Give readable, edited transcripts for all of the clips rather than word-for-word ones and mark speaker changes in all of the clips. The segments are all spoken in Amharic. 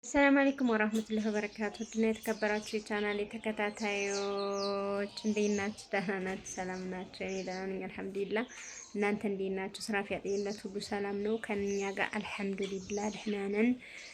Speaker 1: ሰላም አለይኩም ወራህመቱላሂ ወበረካቱ። ድና የተከበራችሁ የቻናሌ ተከታታዮች እንዴት ናችሁ? ደህና ናችሁ? ሰላም ናችሁ? እኔ ደህና ነኝ አልሐምዱሊላህ። እናንተ እንዴት ናችሁ? ስራ ፊያጤነት ሁሉ ሰላም ነው? ከኛ ጋር አልሐምዱሊላህ ደህና ነን።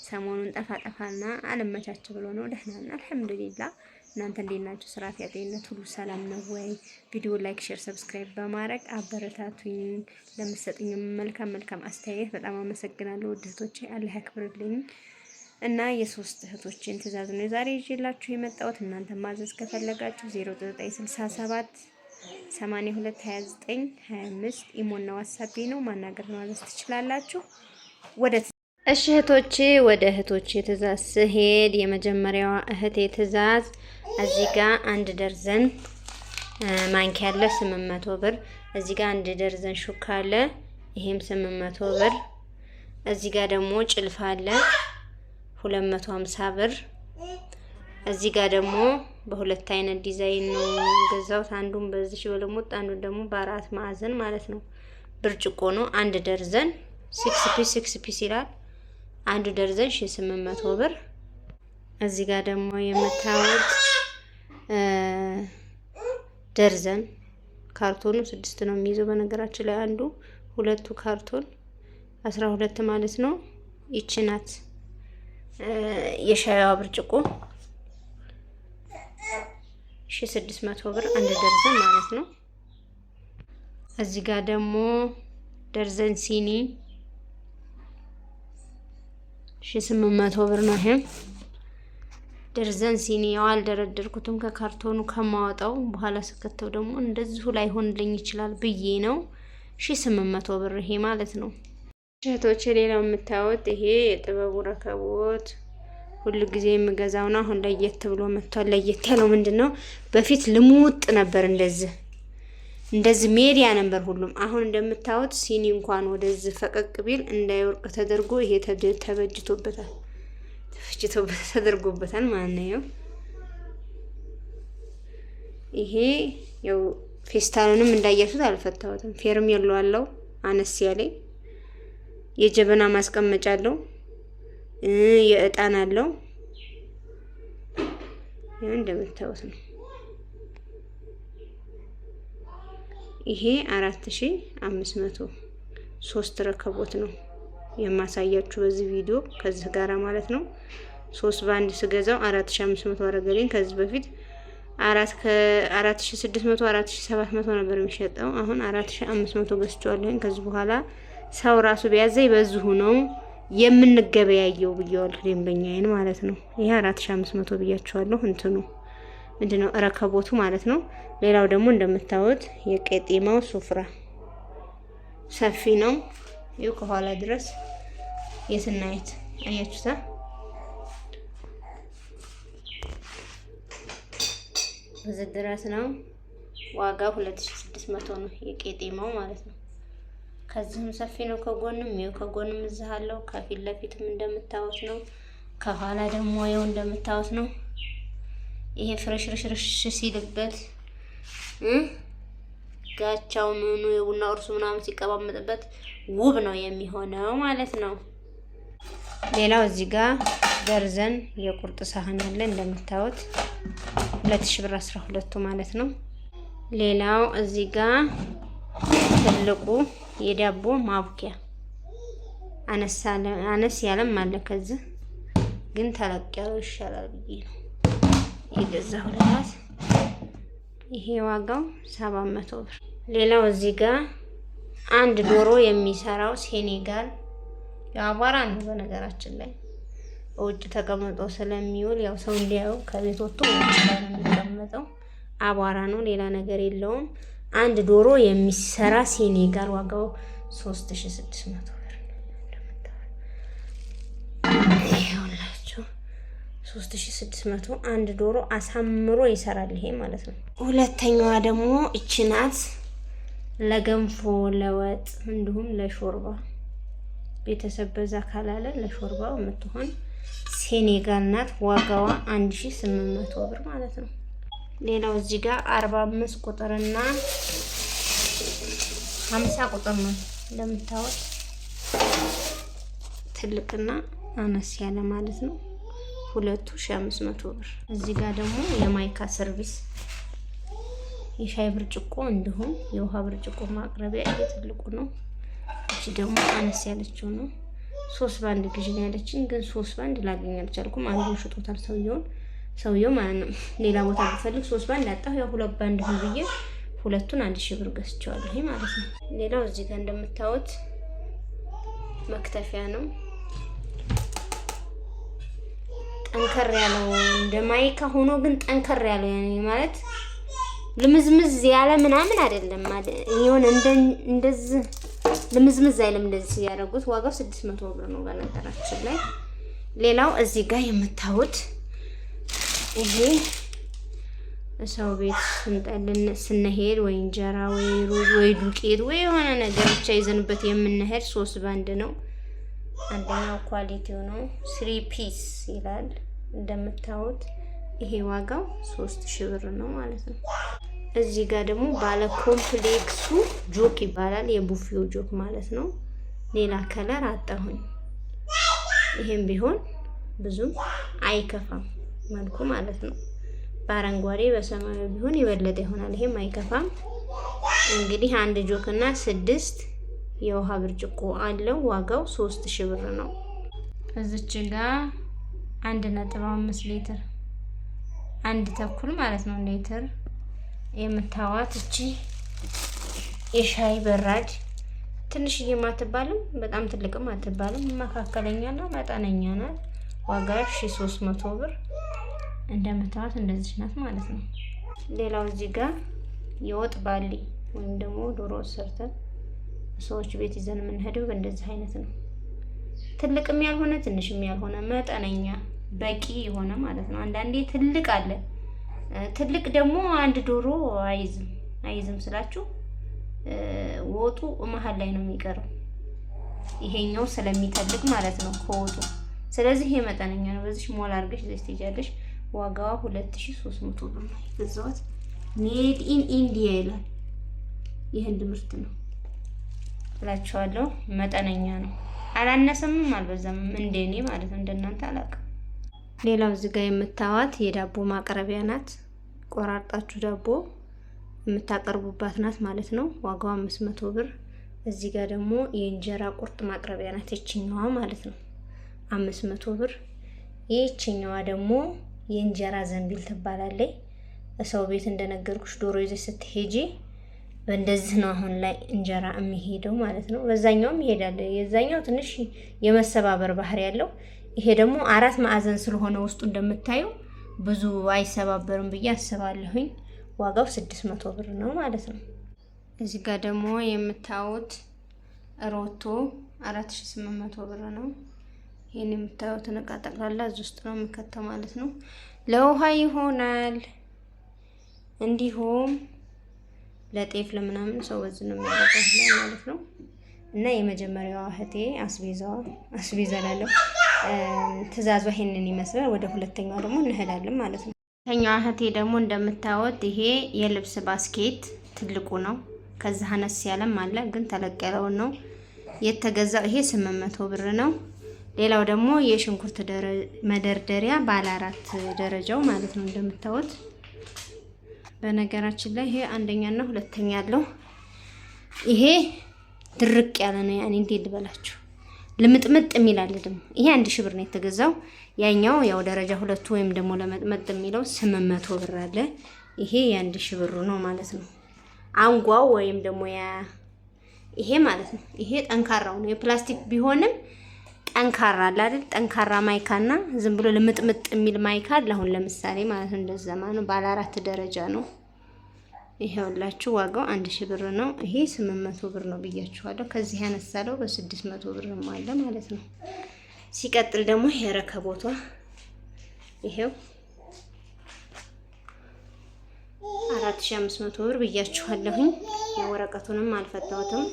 Speaker 1: ሰሞኑን ጠፋና አለመቻች ብሎ ነው ደህና ነን አልሐምዱሊላህ። እናንተ እንዴት ናችሁ? ስራ ፊያጤነት ሁሉ ሰላም ነው ወይ? ቪዲዮ ላይክ፣ ሼር፣ ሰብስክራይብ በማድረግ አበረታቱኝ። ለምትሰጡኝ መልካም አስተያየት በጣም አመሰግናለሁ። ውድቶቼ አላህ ያክብርልኝ። እና የሶስት እህቶችን ትዕዛዝ ነው ዛሬ ይዤላችሁ የመጣሁት። እናንተ ማዘዝ ከፈለጋችሁ 0967 82 29 25 ኢሞና ዋትስአፕ ነው ማናገር ማዘዝ ትችላላችሁ። እሺ እህቶቼ ወደ እህቶቼ ትዕዛዝ ስሄድ የመጀመሪያዋ እህቴ ትዕዛዝ እዚህ ጋር 1 ደርዘን ማንኪያ አለ 800 ብር። እዚህ ጋር 1 ደርዘን ሹካ አለ ይሄም 800 ብር። እዚህ ጋር ደግሞ ጭልፋ አለ 250 ብር። እዚህ ጋር ደግሞ በሁለት አይነት ዲዛይን ነው ገዛሁት። አንዱን በዚህ በለሙጥ አንዱን ደግሞ በአራት ማዕዘን ማለት ነው። ብርጭቆ ነው 1 ደርዘን 6 ፒስ ይላል። 1 ደርዘን 800 ብር። እዚህ ጋር ደግሞ የምታዩት ደርዘን ካርቶኑ 6 ነው የሚይዘው። በነገራችን ላይ አንዱ ሁለቱ ካርቶን 12 ማለት ነው። ይቺ ናት የሻይዋ ብርጭቆ 1600 ብር 1 ደርዘን ማለት ነው። እዚህ ጋር ደግሞ ደርዘን ሲኒ 1800 ብር ነው። ይሄም ደርዘን ሲኒ ያው አልደረደርኩትም ከካርቶኑ ከማወጣው በኋላ ስከተው ደግሞ እንደዚሁ ላይ ሆንልኝ ይችላል ብዬ ነው። 1800 ብር ይሄ ማለት ነው። እህቶቼ ሌላው የምታዩት ይሄ የጥበቡ ረከቦት ሁሉ ጊዜ የምገዛው ነው። አሁን ለየት ብሎ መጥቷል። ለየት ያለው ምንድነው? በፊት ልሙጥ ነበር እንደዚህ ሜዲያ ነበር ሁሉም። አሁን እንደምታዩት ሲኒ እንኳን ወደዚህ ፈቀቅ ቢል እንዳይወርቅ ተደርጎ ይሄ ተበጅቶበታል ተደርጎበታል ማለት ነው። ይሄ ያው ፌስታሉንም እንዳያችሁት አልፈታሁትም። ፌርሜሎ አለው አነስ ያለኝ የጀበና ማስቀመጫ አለው። የእጣን አለው። ያን እንደምታዩት ነው። ይሄ 4500 3 ረከቦት ነው የማሳያችሁ በዚህ ቪዲዮ ከዚህ ጋራ ማለት ነው። 3 ባንድ ስገዛው 4500 አረገልኝ። ከዚህ በፊት 4600 4700 ነበር የሚሸጠው። አሁን 4500 ገዝቼዋለሁ። ከዚህ በኋላ ሰው ራሱ ቢያዘኝ በዚሁ ነው የምንገበያየው ብየዋለሁ ደንበኛዬን ማለት ነው። ይሄ 4500 ብያቸዋለሁ። እንትኑ ምንድነው ረከቦቱ ማለት ነው። ሌላው ደግሞ እንደምታዩት የቄጤማው ሱፍራ ሰፊ ነው። ይኸው ከኋላ ድረስ የትናየት አያችሁታ። በዚህ ድረስ ነው። ዋጋው 2600 ነው የቄጤማው ማለት ነው። ከዚህም ሰፊ ነው። ከጎንም ይኸው ከጎንም እዚህ አለው። ከፊት ለፊትም እንደምታዩት ነው። ከኋላ ደግሞ ይኸው እንደምታዩት ነው። ይሄ ፍረሽርሽርሽ ሲልበት ጋቻው ምኑ የቡና ቁርሱ ምናምን ሲቀባመጥበት ውብ ነው የሚሆነው ማለት ነው። ሌላው እዚህ ጋር ደርዘን የቁርጥ ሳህን አለ እንደምታዩት 2000 ብር 12ቱ ማለት ነው። ሌላው እዚህ ጋር ትልቁ የዳቦ ማቡኪያ አነስ ያለም አለ። ከዚህ ግን ተለቅ ያለው ይሻላል ብዬ ነው የገዛሁላት። ይሄ ዋጋው 700 ብር። ሌላው እዚህ ጋር 1 ዶሮ የሚሰራው ሴኔጋል የአቧራ ነው። በነገራችን ላይ ውጭ ተቀምጦ ስለሚውል ያው ሰው እንዲያው ከቤት ወጥቶ ውጭ ላይ ነው የሚቀመጠው። አቧራ ነው፣ ሌላ ነገር የለውም። 1 ዶሮ የሚሰራ ሴኔጋል ዋጋው 3600 ብር ይኸውላችሁ 3600 1 ዶሮ አሳምሮ ይሰራል ይሄ ማለት ነው። ሁለተኛዋ ደግሞ እቺ ናት። ለገንፎ ለወጥ እንዲሁም ለሾርባ ቤተሰብ በዛ ካላለ ለሾርባው የምትሆን ሴኔጋል ናት። ዋጋዋ 1800 ብር ማለት ነው። ሌላው እዚህ ጋር 45 ቁጥርና 50 ቁጥር ነው እንደምታዩት ትልቅና አነስ ያለ ማለት ነው። ሁለቱ 1500 ብር። እዚህ ጋር ደግሞ የማይካ ሰርቪስ የሻይ ብርጭቆ እንዲሁም የውሃ ብርጭቆ ማቅረቢያ ይሄ ትልቁ ነው። እቺ ደግሞ አነስ ያለችው ነው። 3 ባንድ ግዢ ነው ያለችኝ፣ ግን 3 ባንድ ላገኝ አልቻልኩም። አንዱን ሽጦታል ሰውየው ማለት ነው። ሌላ ቦታ ብፈልግ 3 ባንድ አጣሁ። ያው 2 ባንድ ሆን ብዬ ሁለቱን 1000 ብር ገዝቼዋለሁ ማለት ነው። ሌላው እዚህ ጋር እንደምታዩት መክተፊያ ነው። ጠንከር ያለው እንደ ማይካ ሆኖ ግን ጠንከር ያለው ማለት ልምዝምዝ ያለ ምናምን አይደለም ማለት ይሁን እንደዚህ ልምዝምዝ አይልም። እንደዚህ ያደረጉት ዋጋው 600 ብር ነው በነገራችን ላይ። ሌላው እዚህ ጋር የምታዩት ይሄ ሰው ቤት ስንሄድ ወይ እንጀራ ወይ ሩዝ ወይ ዱቄት ወይ የሆነ ነገር ብቻ ይዘንበት የምንሄድ 3 ባንድ ነው። አንደኛው ኳሊቲው ነው 3 ፒስ ይላል እንደምታዩት። ይሄ ዋጋው 3000 ብር ነው ማለት ነው። እዚህ ጋር ደግሞ ባለ ኮምፕሌክሱ ጆክ ይባላል። የቡፌው ጆክ ማለት ነው። ሌላ ከለር አጣሁኝ። ይሄም ቢሆን ብዙም አይከፋም መልኩ ማለት ነው። በአረንጓዴ በሰማያዊ ቢሆን የበለጠ ይሆናል። ይሄም አይከፋም። እንግዲህ አንድ ጆክ እና 6 የውሃ ብርጭቆ አለው። ዋጋው 3000 ብር ነው። እዚች ጋር 1.5 ሊትር 1.5 ማለት ነው ሊትር የምታዋት እቺ የሻይ በራድ ትንሽዬ ማትባልም በጣም ትልቅም አትባልም፣ መካከለኛና መጠነኛ ናት። ዋጋ 1300 ብር እንደምታዋት እንደዚህ ናት ማለት ነው። ሌላው እዚህ ጋር የወጥ ባሊ ወይም ደግሞ ዶሮ ሰርተን ሰዎች ቤት ይዘን የምንሄደው በእንደዚህ አይነት ነው። ትልቅም ያልሆነ ትንሽም ያልሆነ መጠነኛ በቂ የሆነ ማለት ነው። አንዳንዴ ትልቅ አለ። ትልቅ ደግሞ አንድ ዶሮ አይዝም ስላችሁ ወጡ መሀል ላይ ነው የሚቀረው። ይሄኛው ስለሚተልቅ ማለት ነው ከወጡ። ስለዚህ ይሄ መጠነኛ ነው። በዚህ ሞላ አድርገሽ ዘይት ትይዣለሽ። ዋጋዋ 2300 ብር ነው የገዛሁት። ሜድ ኢን ኢንዲያ ይላል። የህንድ ምርት ነው እላችኋለሁ። መጠነኛ ነው። አላነሰምም አልበዛምም፣ እንደኔ ማለት ነው። እንደናንተ አላውቅም። ሌላው እዚህ ጋር የምታዋት የዳቦ ማቅረቢያ ናት። ቆራርጣችሁ ዳቦ የምታቀርቡባት ናት ማለት ነው። ዋጋው 500 ብር። እዚህ ጋር ደግሞ የእንጀራ ቁርጥ ማቅረቢያ ናት እቺኛዋ ማለት ነው 500 ብር። ይህቺኛዋ ደግሞ የእንጀራ ዘንቢል ትባላለች። ሰው ቤት እንደነገርኩሽ ዶሮ ይዘሽ ስትሄጂ በእንደዚህ ነው አሁን ላይ እንጀራ የሚሄደው ማለት ነው። በዛኛውም ይሄዳል። የዛኛው ትንሽ የመሰባበር ባህሪ ያለው፣ ይሄ ደግሞ 4 ማዕዘን ስለሆነ ውስጡ እንደምታዩ ብዙ አይሰባበርም ብዬ አስባለሁኝ። ዋጋው 600 ብር ነው ማለት ነው። እዚህ ጋር ደግሞ የምታዩት ሮቶ 4800 ብር ነው። ይሄን የምታዩትን እቃ ጠቅላላ እዚህ ውስጥ ነው የምከተው ማለት ነው። ለውሃ ይሆናል፣ እንዲሁም ለጤፍ ለምናምን ሰው በዚህ ነው የሚያደርገው ማለት ነው። እና የመጀመሪያዋ እህቴ አስቤዛ ላለው ትእዛዟ ይሄንን ይመስላል። ወደ ሁለተኛው ደግሞ እንሄዳለን ማለት ነው። ሁለተኛዋ እህቴ ደግሞ እንደምታዩት ይሄ የልብስ ባስኬት ትልቁ ነው። ከዛ አነስ ያለም አለ፣ ግን ተለቅ ያለው ነው የተገዛው። ይሄ 800 ብር ነው። ሌላው ደግሞ የሽንኩርት መደርደሪያ ባለ 4 ደረጃው ማለት ነው እንደምታዩት። በነገራችን ላይ ይሄ አንደኛና ሁለተኛ ያለው ይሄ ድርቅ ያለ ነው። ያኔ እንዴት ልበላችሁ ልምጥምጥ የሚል አለ ደግሞ። ይሄ 1000 ብር ነው የተገዛው። ያኛው ያው ደረጃ 2 ወይም ደግሞ ለመጥመጥ የሚለው 800 ብር አለ። ይሄ የ1000 ብሩ ነው ማለት ነው። አንጓው ወይም ደግሞ ይሄ ማለት ነው። ይሄ ጠንካራው ነው። የፕላስቲክ ቢሆንም ጠንካራ አለ አይደል? ጠንካራ ማይካና ዝም ብሎ ልምጥምጥ የሚል ማይካ አለ። አሁን ለምሳሌ ማለት ነው እንደዛ ማለት ባለ 4 ደረጃ ነው። ይሄውላችሁ ዋጋው 1000 ብር ነው። ይሄ 800 ብር ነው ብያችኋለሁ። ከዚህ ያነሳለው በ600 ብር አለ ማለት ነው። ሲቀጥል ደግሞ ይሄ ረከቦቷ ይሄው 4500 ብር ብያችኋለሁኝ። የወረቀቱንም አልፈታሁትም።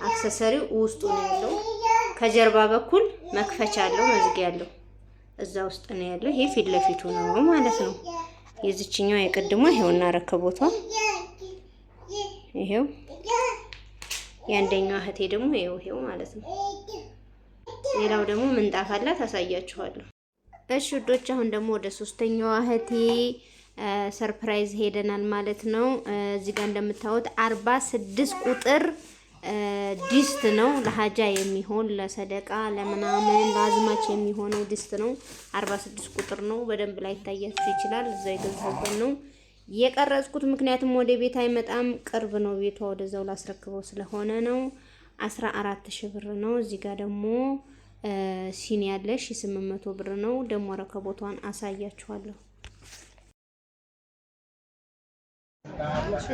Speaker 1: አክሰሰሪው ውስጡ ነው ያለው። ከጀርባ በኩል መክፈቻ አለው፣ መዝጊያ አለው። እዛ ውስጥ ነው ያለው። ይሄ ፊት ለፊቱ ነው ማለት ነው። የዚችኛው የቀድሞ ይሄውና ረከቦቷ ይሄው። የአንደኛው እህቴ ደግሞ ይሄው ማለት ነው። ሌላው ደግሞ ምንጣፍ አላት፣ አሳያችኋለሁ። እሺ ውዶች አሁን ደግሞ ወደ ሶስተኛዋ እህቴ ሰርፕራይዝ ሄደናል ማለት ነው። እዚህ ጋር እንደምታዩት 46 ቁጥር ዲስት ነው። ለሀጃ የሚሆን ለሰደቃ ለምናምን ለአዝማች የሚሆነው ዲስት ነው። 46 ቁጥር ነው። በደንብ ላይ ታያችሁ ይችላል። እዛው የገዛሁት ነው የቀረጽኩት፣ ምክንያቱም ወደ ቤት አይመጣም፣ ቅርብ ነው ቤቷ፣ ወደዛው ላስረክበው ስለሆነ ነው። 14,000 ብር ነው። እዚህ ጋር ደግሞ ሲኒ ያለሽ 800 ብር ነው። ደግሞ ረከቦቷን አሳያችኋለሁ።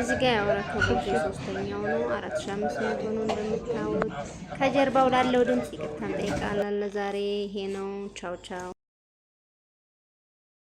Speaker 1: እዚህ ጋር ያው ረከቦቱ ሶስተኛው ነው። 4500 ነው እንደምታዩት። ከጀርባው ላለው ድምጽ ይቅርታ እንጠይቃለን። ለዛሬ ይሄ ነው። ቻው ቻው።